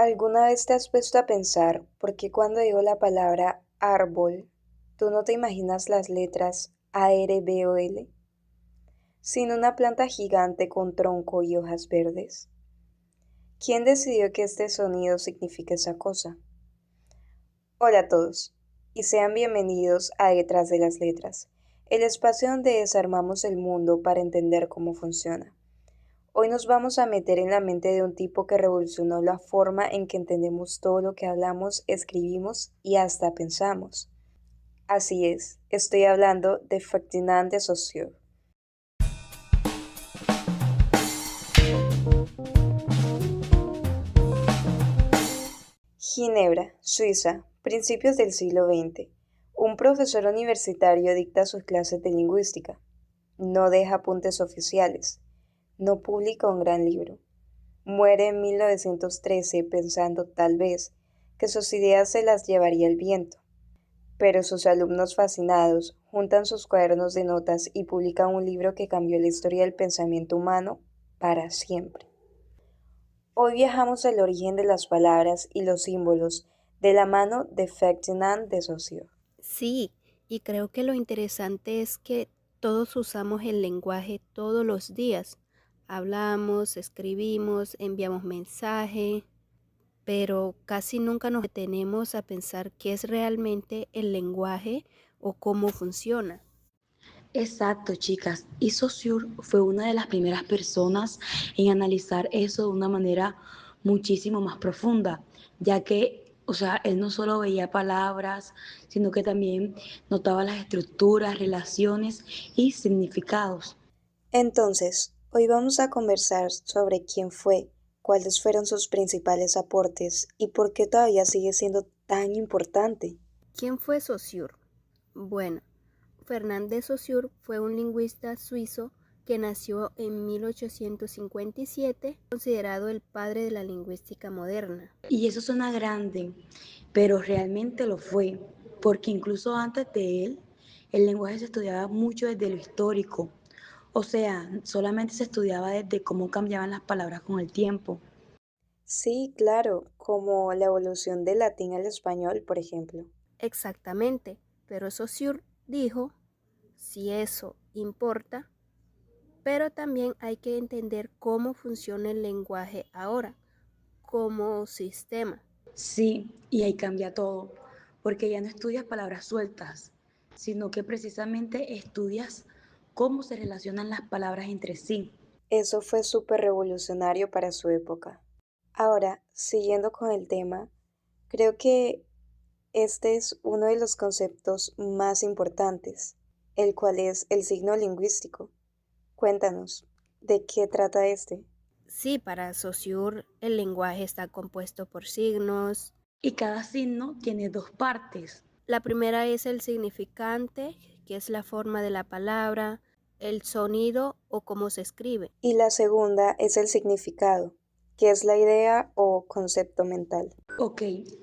¿Alguna vez te has puesto a pensar por qué cuando digo la palabra árbol, tú no te imaginas las letras ARBOL, sino una planta gigante con tronco y hojas verdes? ¿Quién decidió que este sonido signifique esa cosa? Hola a todos y sean bienvenidos a Detrás de las Letras, el espacio donde desarmamos el mundo para entender cómo funciona. Hoy nos vamos a meter en la mente de un tipo que revolucionó la forma en que entendemos todo lo que hablamos, escribimos y hasta pensamos. Así es, estoy hablando de Ferdinand de Saussure. Ginebra, Suiza, principios del siglo XX. Un profesor universitario dicta sus clases de lingüística. No deja apuntes oficiales. No publica un gran libro. Muere en 1913 pensando, tal vez, que sus ideas se las llevaría el viento. Pero sus alumnos fascinados juntan sus cuadernos de notas y publican un libro que cambió la historia del pensamiento humano para siempre. Hoy viajamos al origen de las palabras y los símbolos de la mano de Ferdinand de Saussure. Sí, y creo que lo interesante es que todos usamos el lenguaje todos los días. Hablamos, escribimos, enviamos mensajes, pero casi nunca nos detenemos a pensar qué es realmente el lenguaje o cómo funciona. Exacto, chicas. Y Saussure fue una de las primeras personas en analizar eso de una manera muchísimo más profunda, ya que, él no solo veía palabras, sino que también notaba las estructuras, relaciones y significados. Entonces, hoy vamos a conversar sobre quién fue, cuáles fueron sus principales aportes y por qué todavía sigue siendo tan importante. ¿Quién fue Saussure? Bueno, Fernand de Saussure fue un lingüista suizo que nació en 1857, considerado el padre de la lingüística moderna. Y eso suena grande, pero realmente lo fue, porque incluso antes de él, el lenguaje se estudiaba mucho desde lo histórico. O sea, solamente se estudiaba desde cómo cambiaban las palabras con el tiempo. Sí, claro, como la evolución del latín al español, por ejemplo. Exactamente, pero Saussure dijo, si eso importa, pero también hay que entender cómo funciona el lenguaje ahora, como sistema. Sí, y ahí cambia todo, porque ya no estudias palabras sueltas, sino que precisamente estudias cómo se relacionan las palabras entre sí. Eso fue súper revolucionario para su época. Ahora, siguiendo con el tema, creo que este es uno de los conceptos más importantes, el cual es el signo lingüístico. Cuéntanos, ¿de qué trata este? Sí, para Saussure el lenguaje está compuesto por signos. Y cada signo tiene dos partes. La primera es el significante, que es la forma de la palabra, el sonido o cómo se escribe. Y la segunda es el significado, que es la idea o concepto mental. Ok,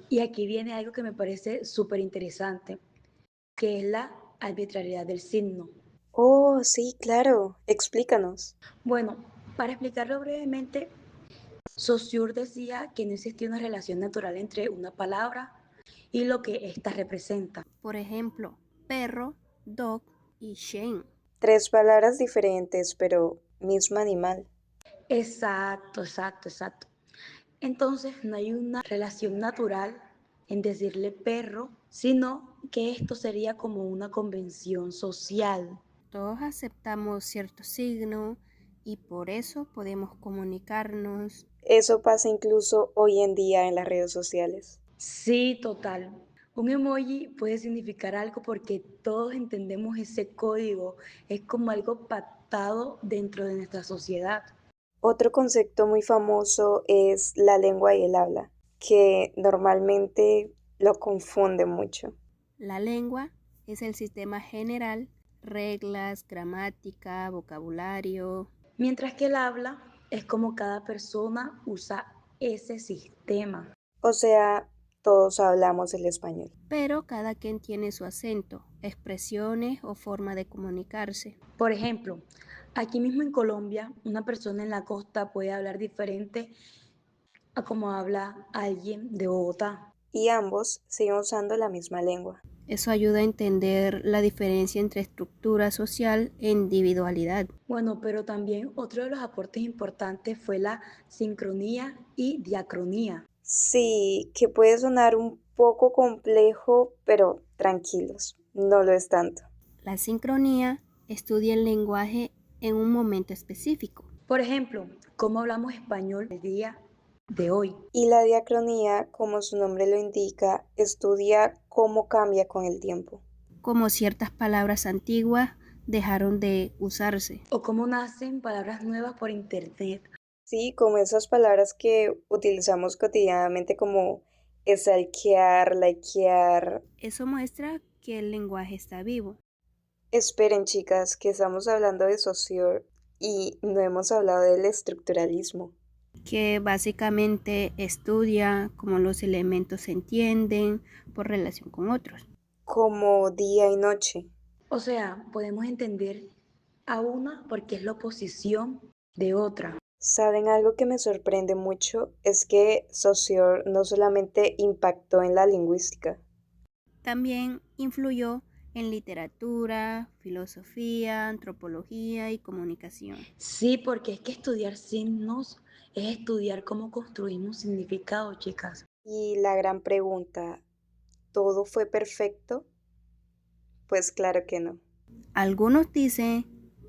y aquí viene algo que me parece súper interesante, que es la arbitrariedad del signo. Oh, sí, claro, explícanos. Bueno, para explicarlo brevemente, Saussure decía que no existía una relación natural entre una palabra y lo que ésta representa. Por ejemplo, perro, dog y Shane. Tres palabras diferentes, pero mismo animal. Exacto, exacto, exacto. Entonces no hay una relación natural en decirle perro, sino que esto sería como una convención social. Todos aceptamos cierto signo y por eso podemos comunicarnos. Eso pasa incluso hoy en día en las redes sociales. Sí, total. Un emoji puede significar algo porque todos entendemos ese código. Es como algo pactado dentro de nuestra sociedad. Otro concepto muy famoso es la lengua y el habla, que normalmente lo confunde mucho. La lengua es el sistema general, reglas, gramática, vocabulario, Mientras que el habla es como cada persona usa ese sistema. O sea, todos hablamos el español. pero cada quien tiene su acento, expresiones o forma de comunicarse. Por ejemplo, aquí mismo en Colombia, una persona en la costa puede hablar diferente, a como habla alguien de Bogotá. y ambos siguen usando la misma lengua. Eso ayuda a entender la diferencia entre estructura social e individualidad. Bueno, pero también otro de los aportes importantes fue la sincronía y diacronía. Sí, que puede sonar un poco complejo, pero tranquilos, no lo es tanto. La sincronía estudia el lenguaje en un momento específico, Por ejemplo, cómo hablamos español el día de hoy. Y la diacronía, como su nombre lo indica, estudia cómo cambia con el tiempo. como ciertas palabras antiguas dejaron de usarse. O cómo nacen palabras nuevas por internet. Sí, como esas palabras que utilizamos cotidianamente como stalkear, likear. Eso muestra que el lenguaje está vivo. Esperen, chicas, que estamos hablando de Saussure y no hemos hablado del estructuralismo, Que básicamente estudia cómo los elementos se entienden por relación con otros. como día y noche. O sea, podemos entender a una porque es la oposición de otra. ¿Saben algo que me sorprende mucho? Es que Saussure no solamente impactó en la lingüística. También influyó en literatura, filosofía, antropología y comunicación. Sí, porque es que estudiar signos es estudiar cómo construimos significado, chicas. Y la gran pregunta, ¿todo fue perfecto? Pues claro que no. Algunos dicen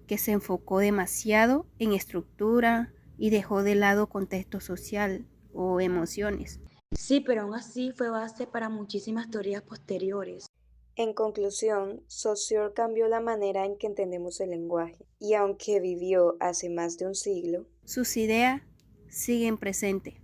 que se enfocó demasiado en estructura y dejó de lado contexto social o emociones. Sí, pero aún así fue base para muchísimas teorías posteriores. En conclusión, Saussure cambió la manera en que entendemos el lenguaje, y aunque vivió hace más de un siglo, Sus ideas siguen presentes.